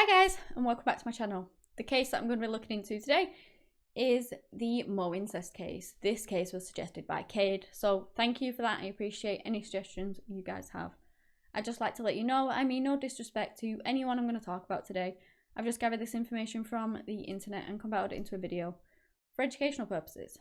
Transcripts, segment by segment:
Hi guys, and welcome back to my channel. The case that I'm going to be looking into today is the Moe Incest case. This case was suggested by Cade, so thank you for that. I appreciate any suggestions you guys have. I'd just like to let you know, I mean no disrespect to anyone I'm going to talk about today. I've just gathered this information from the internet and compiled it into a video for educational purposes.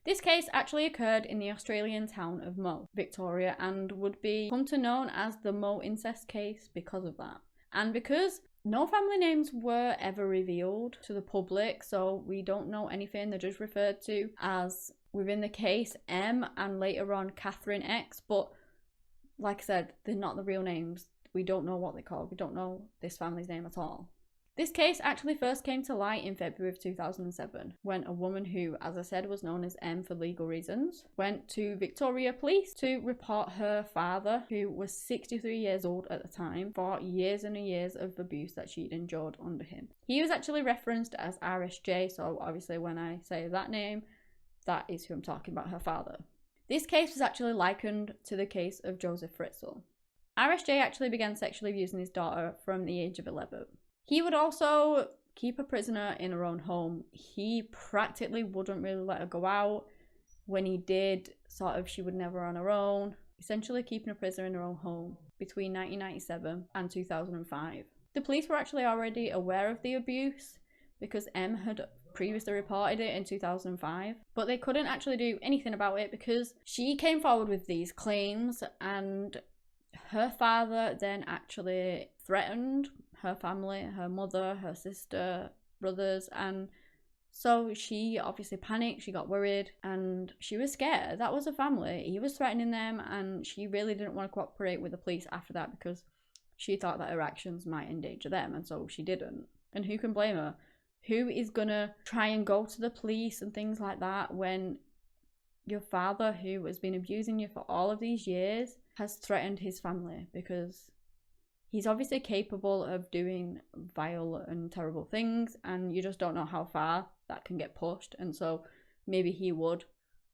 This case actually occurred in the Australian town of Moe, Victoria, and would be come to known as the Moe Incest Case because of that. And because no family names were ever revealed to the public, so we don't know anything. They're just referred to as, within the case, M and later on Catherine X, but like I said, they're not the real names. We don't know what they're called. We don't know this family's name at all. This case actually first came to light in February of 2007 when a woman who, as I said, was known as M for legal reasons, went to Victoria Police to report her father, who was 63 years old at the time, for years and years of abuse that she'd endured under him. He was actually referenced as RSJ, so obviously when I say that name, that is who I'm talking about, her father. This case was actually likened to the case of Joseph Fritzl. RSJ actually began sexually abusing his daughter from the age of 11. He would also keep a prisoner in her own home. He practically wouldn't really let her go out. When he did, she would never on her own. Essentially keeping a prisoner in her own home between 1997 and 2005. The police were actually already aware of the abuse because M had previously reported it in 2005, but they couldn't actually do anything about it because she came forward with these claims, and her father then actually threatened her family, her mother, her sister, brothers, and so she obviously panicked, she got worried, and she was scared. That was her family. He was threatening them, and she really didn't want to cooperate with the police after that because she thought that her actions might endanger them, and so she didn't. And who can blame her? Who is gonna try and go to the police and things like that when your father, who has been abusing you for all of these years, has threatened his family? Because he's obviously capable of doing vile and terrible things, and you just don't know how far that can get pushed. And so maybe he would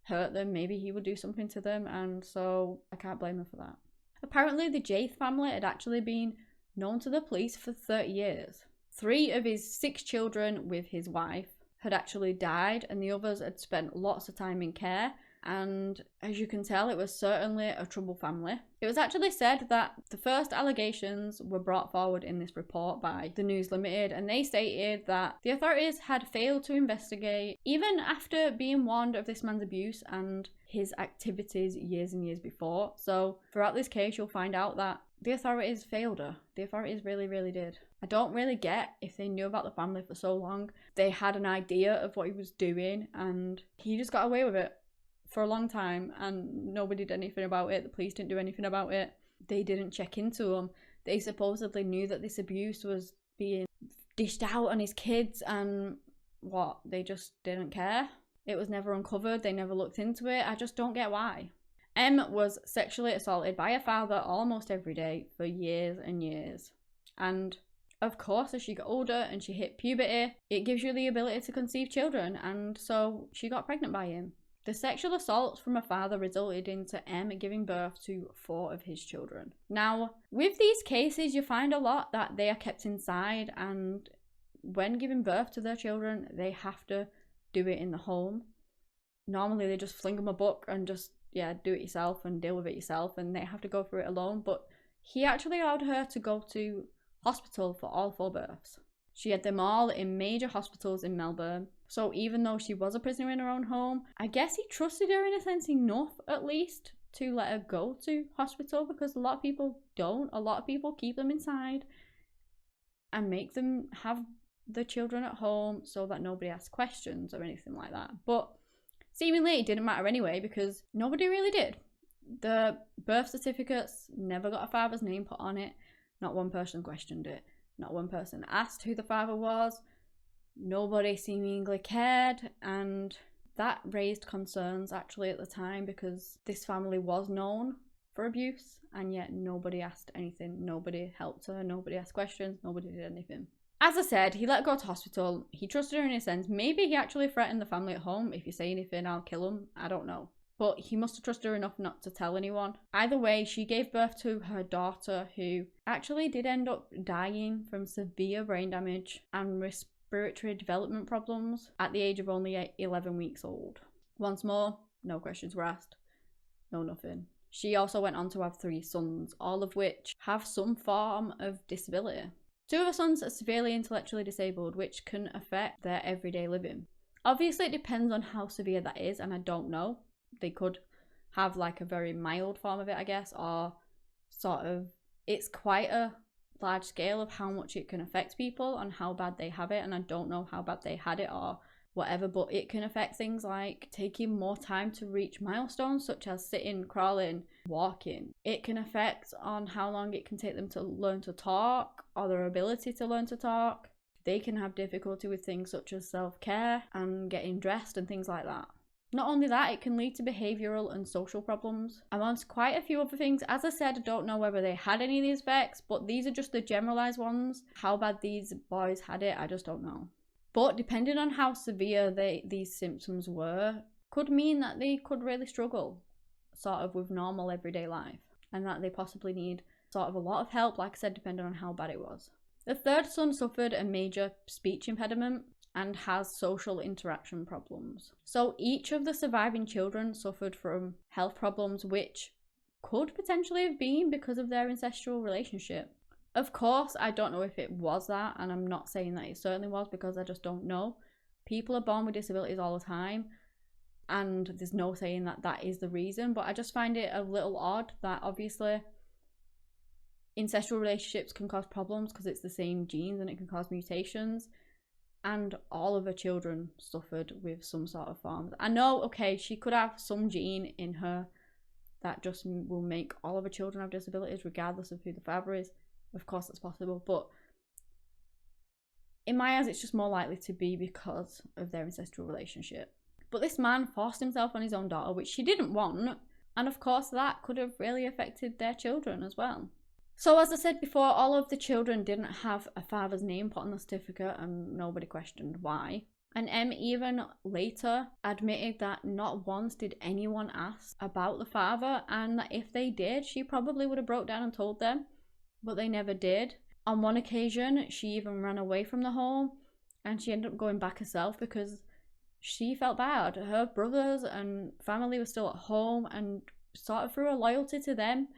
hurt them, maybe he would do something to them, and so I can't blame him for that. Apparently the Jaith family had actually been known to the police for 30 years. 3 of his 6 children with his wife had actually died, and the others had spent lots of time in care. And as you can tell, it was certainly a troubled family. It was actually said that the first allegations were brought forward in this report by the News Limited, and they stated that the authorities had failed to investigate even after being warned of this man's abuse and his activities years and years before. So throughout this case, you'll find out that the authorities failed her. The authorities really did. I don't really get if they knew about the family for so long. They had an idea of what he was doing, and he just got away with it for a long time, and nobody did anything about it. The police didn't do anything about it. They didn't check into him. They supposedly knew that this abuse was being dished out on his kids, and they just didn't care. It was never uncovered. They never looked into it. I just don't get why. M was sexually assaulted by her father almost every day for years and years. And of course, as she got older and she hit puberty, it gives you the ability to conceive children, and so she got pregnant by him. The sexual assaults from her father resulted into M giving birth to 4 of his children. Now, with these cases, you find a lot that they are kept inside, and when giving birth to their children, they have to do it in the home. Normally, they just fling them a book and just, do it yourself and deal with it yourself, and they have to go through it alone. But he actually allowed her to go to hospital for all 4 births. She had them all in major hospitals in Melbourne. So even though she was a prisoner in her own home, I guess he trusted her in a sense enough, at least, to let her go to hospital, because a lot of people don't. A lot of people keep them inside and make them have the children at home so that nobody asks questions or anything like that. But seemingly it didn't matter anyway, because nobody really did. The birth certificates never got a father's name put on it. Not one person questioned it. Not one person asked who the father was. Nobody seemingly cared, and that raised concerns actually at the time, because this family was known for abuse, and yet nobody asked anything. Nobody helped her, nobody asked questions, nobody did anything. As I said, he let her go to hospital. He trusted her in a sense. Maybe he actually threatened the family at home. If you say anything, I'll kill him. I don't know. But he must have trusted her enough not to tell anyone. Either way, she gave birth to her daughter, who actually did end up dying from severe brain damage and respiratory development problems at the age of only 11 weeks old. Once more, no questions were asked. No nothing. She also went on to have 3 sons, all of which have some form of disability. 2 of her sons are severely intellectually disabled, which can affect their everyday living. Obviously, it depends on how severe that is, and I don't know. They could have like a very mild form of it, I guess, or sort of, it's quite a large scale of how much it can affect people and how bad they have it, and I don't know how bad they had it or whatever, but it can affect things like taking more time to reach milestones such as sitting, crawling, walking. It can affect on how long it can take them to learn to talk or their ability to learn to talk. They can have difficulty with things such as self-care and getting dressed and things like that. Not only that, it can lead to behavioural and social problems, amongst quite a few other things. As I said, I don't know whether they had any of these effects, but these are just the generalised ones. How bad these boys had it, I just don't know. But depending on how severe these symptoms were, could mean that they could really struggle sort of with normal everyday life, and that they possibly need sort of a lot of help, like I said, depending on how bad it was. The 3rd son suffered a major speech impediment and has social interaction problems. So each of the surviving children suffered from health problems, which could potentially have been because of their incestual relationship. Of course, I don't know if it was that, and I'm not saying that it certainly was, because I just don't know. People are born with disabilities all the time, and there's no saying that that is the reason, but I just find it a little odd that obviously incestual relationships can cause problems because it's the same genes and it can cause mutations, and all of her children suffered with some sort of form. I know, okay, she could have some gene in her that just will make all of her children have disabilities regardless of who the father is. Of course that's possible, but in my eyes it's just more likely to be because of their incestual relationship. But this man forced himself on his own daughter, which she didn't want, and of course that could have really affected their children as well. So as I said before, all of the children didn't have a father's name put on the certificate, and nobody questioned why. And Em even later admitted that not once did anyone ask about the father, and that if they did, she probably would have broke down and told them, but they never did. On one occasion, she even ran away from the home, and she ended up going back herself because she felt bad. Her brothers and family were still at home, and sort of through her loyalty to them,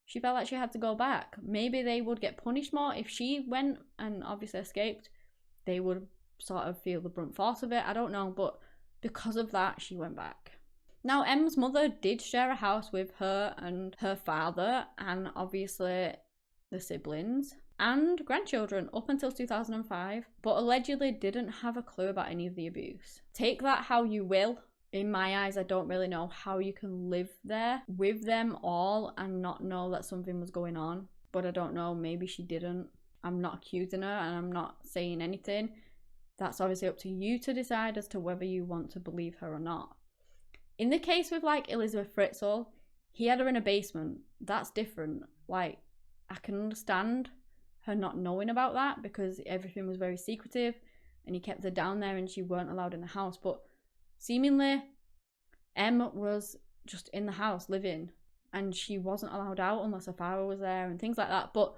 she felt like she had to go back. Maybe they would get punished more if she went and obviously escaped. They would sort of feel the brunt force of it. I don't know, but because of that, she went back. Now, Em's mother did share a house with her and her father, and obviously the siblings and grandchildren up until 2005, but allegedly didn't have a clue about any of the abuse. Take that how you will. In my eyes, I don't really know how you can live there with them all and not know that something was going on. But I don't know, maybe she didn't. I'm not accusing her and I'm not saying anything. That's obviously up to you to decide as to whether you want to believe her or not. In the case with like Elizabeth Fritzl, he had her in a basement. That's different. Like, I can understand her not knowing about that because everything was very secretive and he kept her down there and she weren't allowed in the house. But seemingly, Em was just in the house living and she wasn't allowed out unless her father was there and things like that. But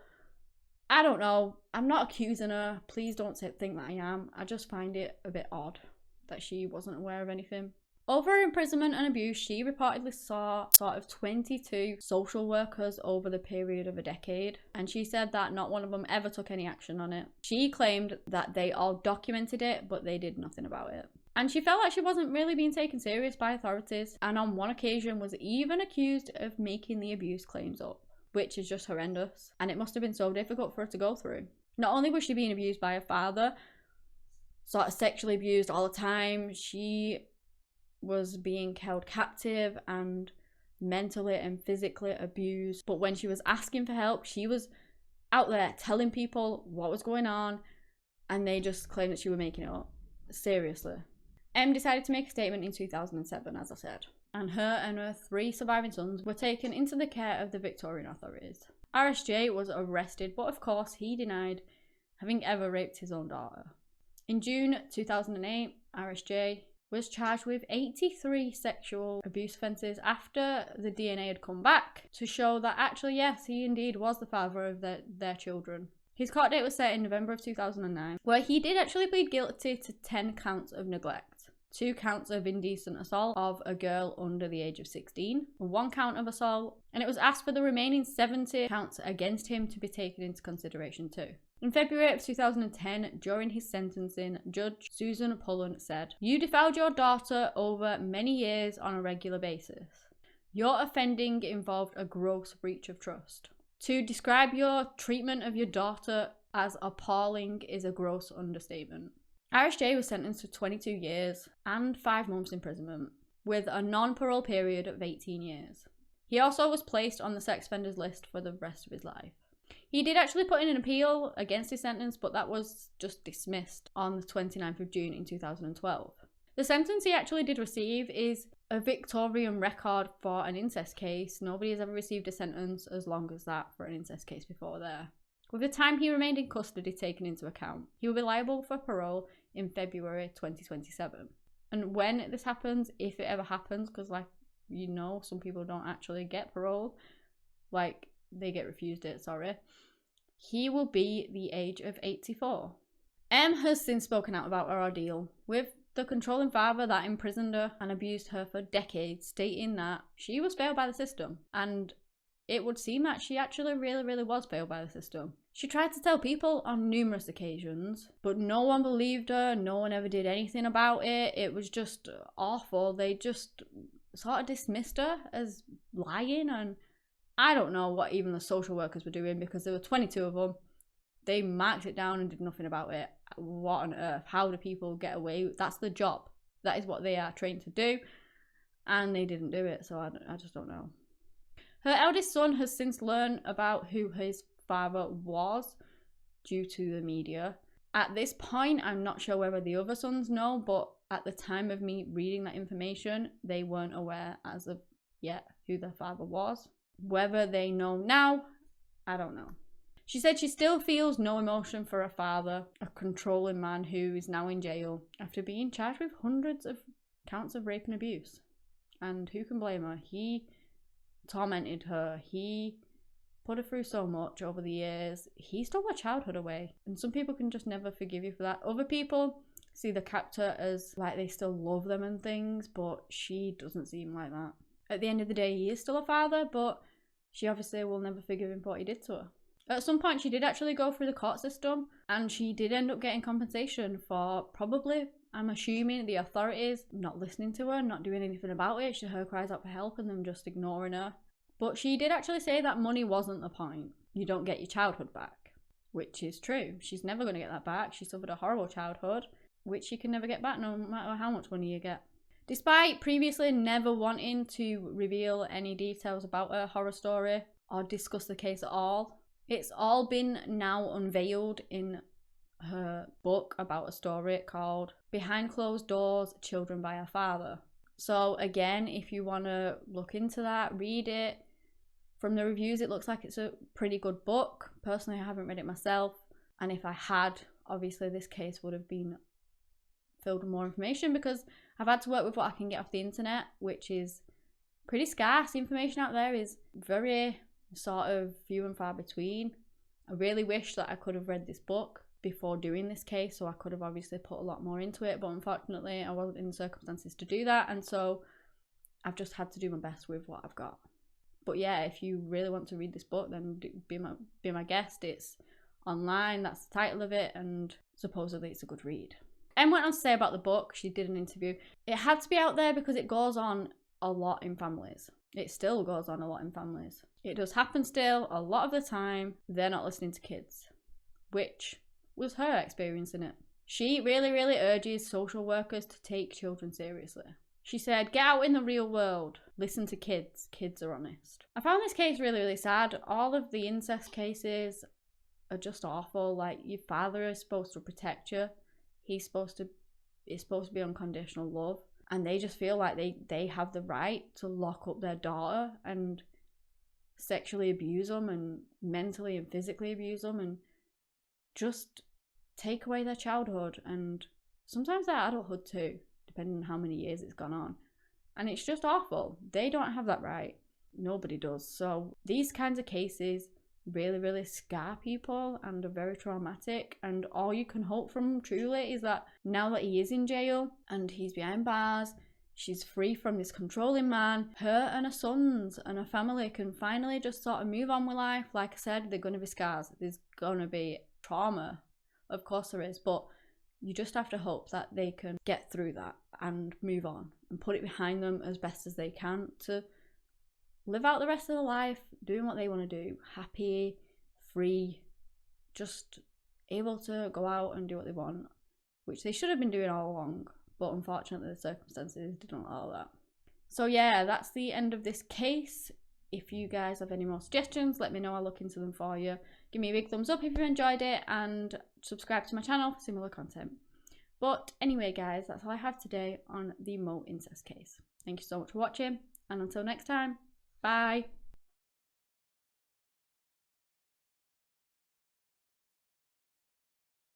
I don't know. I'm not accusing her. Please don't think that I am. I just find it a bit odd that she wasn't aware of anything. Over her imprisonment and abuse, she reportedly saw sort of 22 social workers over the period of a decade, and she said that not one of them ever took any action on it. She claimed that they all documented it, but they did nothing about it. And she felt like she wasn't really being taken serious by authorities, and on one occasion was even accused of making the abuse claims up, which is just horrendous. And it must have been so difficult for her to go through. Not only was she being abused by her father, sort of sexually abused all the time, she was being held captive and mentally and physically abused. But when she was asking for help, she was out there telling people what was going on, and they just claimed that she was making it up. Seriously. Em decided to make a statement in 2007, as I said, and her and her 3 surviving sons were taken into the care of the Victorian authorities. RSJ was arrested, but of course he denied having ever raped his own daughter. In June 2008, RSJ was charged with 83 sexual abuse offences after the DNA had come back to show that actually, yes, he indeed was the father of their children. His court date was set in November of 2009, where he did actually plead guilty to 10 counts of neglect, 2 counts of indecent assault of a girl under the age of 16, 1 count of assault, and it was asked for the remaining 70 counts against him to be taken into consideration too. In February of 2010, during his sentencing, Judge Susan Pullen said, "You defiled your daughter over many years on a regular basis. Your offending involved a gross breach of trust. To describe your treatment of your daughter as appalling is a gross understatement." RSJ was sentenced to 22 years and 5 months imprisonment, with a non-parole period of 18 years. He also was placed on the sex offenders list for the rest of his life. He did actually put in an appeal against his sentence, but that was just dismissed on the 29th of June in 2012. The sentence he actually did receive is a Victorian record for an incest case. Nobody has ever received a sentence as long as that for an incest case before there. With the time he remained in custody taken into account, he will be liable for parole in February 2027. And when this happens, if it ever happens, because some people don't actually get parole, they get refused it, he will be the age of 84. M has since spoken out about her ordeal with the controlling father that imprisoned her and abused her for decades, stating that she was failed by the system, and it would seem that she actually really was failed by the system. She tried to tell people on numerous occasions, but no one believed her, no one ever did anything about it. It was just awful. They just sort of dismissed her as lying, and I don't know what even the social workers were doing, because there were 22 of them. They marked it down and did nothing about it. What on earth? How do people get away? That's the job. That is what they are trained to do. And they didn't do it, so I just don't know. Her eldest son has since learned about who his father was due to the media. At this point, I'm not sure whether the other sons know, but at the time of me reading that information, they weren't aware as of yet who their father was. Whether they know now, I don't know. She said she still feels no emotion for her father, a controlling man who is now in jail after being charged with hundreds of counts of rape and abuse. And who can blame her? He tormented her. He put her through so much over the years. He stole her childhood away. And some people can just never forgive you for that. Other people see the captor as like they still love them and things, but she doesn't seem like that. At the end of the day, he is still a father, but she obviously will never forgive him for what he did to her. At some point, she did actually go through the court system, and she did end up getting compensation for probably, I'm assuming, the authorities not listening to her, not doing anything about it. She heard cries out for help and them just ignoring her. But she did actually say that money wasn't the point. You don't get your childhood back, which is true. She's never going to get that back. She suffered a horrible childhood, which she can never get back no matter how much money you get. Despite previously never wanting to reveal any details about her horror story or discuss the case at all, it's all been now unveiled in her book about a story called Behind Closed Doors, Children by Her Father. So again, if you want to look into that, read it. From the reviews, it looks like it's a pretty good book. Personally, I haven't read it myself. And if I had, obviously this case would have been filled with more information, because I've had to work with what I can get off the internet, which is pretty scarce. The information out there is very sort of few and far between. I really wish that I could have read this book before doing this case, so I could have obviously put a lot more into it, but unfortunately I wasn't in the circumstances to do that, and so I've just had to do my best with what I've got. But yeah, if you really want to read this book, then be my guest. It's online, that's the title of it, and supposedly it's a good read. Em went on to say about the book, she did an interview, it had to be out there because it goes on a lot in families. It still goes on a lot in families. It does happen still, a lot of the time, they're not listening to kids, which was her experience in it. She really urges social workers to take children seriously. She said, get out in the real world, listen to kids, kids are honest. I found this case really sad. All of the incest cases are just awful. Like, your father is supposed to protect you. It's supposed to be unconditional love, and they just feel like they have the right to lock up their daughter and sexually abuse them and mentally and physically abuse them and just take away their childhood and sometimes their adulthood too, depending on how many years it's gone on. And it's just awful. They don't have that right. Nobody does. So these kinds of cases really, really scar people and are very traumatic. And all you can hope from truly is that now that he is in jail and he's behind bars, she's free from this controlling man, her and her sons and her family can finally just sort of move on with life. Like I said, they're going to be scars. There's going to be trauma. Of course there is. But you just have to hope that they can get through that and move on and put it behind them as best as they can to live out the rest of their life doing what they want to do, happy, free, just able to go out and do what they want, which they should have been doing all along, but unfortunately the circumstances didn't allow that. So yeah, that's the end of this case. If you guys have any more suggestions, let me know. I'll look into them for you. Give me a big thumbs up if you enjoyed it and subscribe to my channel for similar content. But anyway guys, that's all I have today on the Moe Incest case. Thank you so much for watching, and until next time, bye.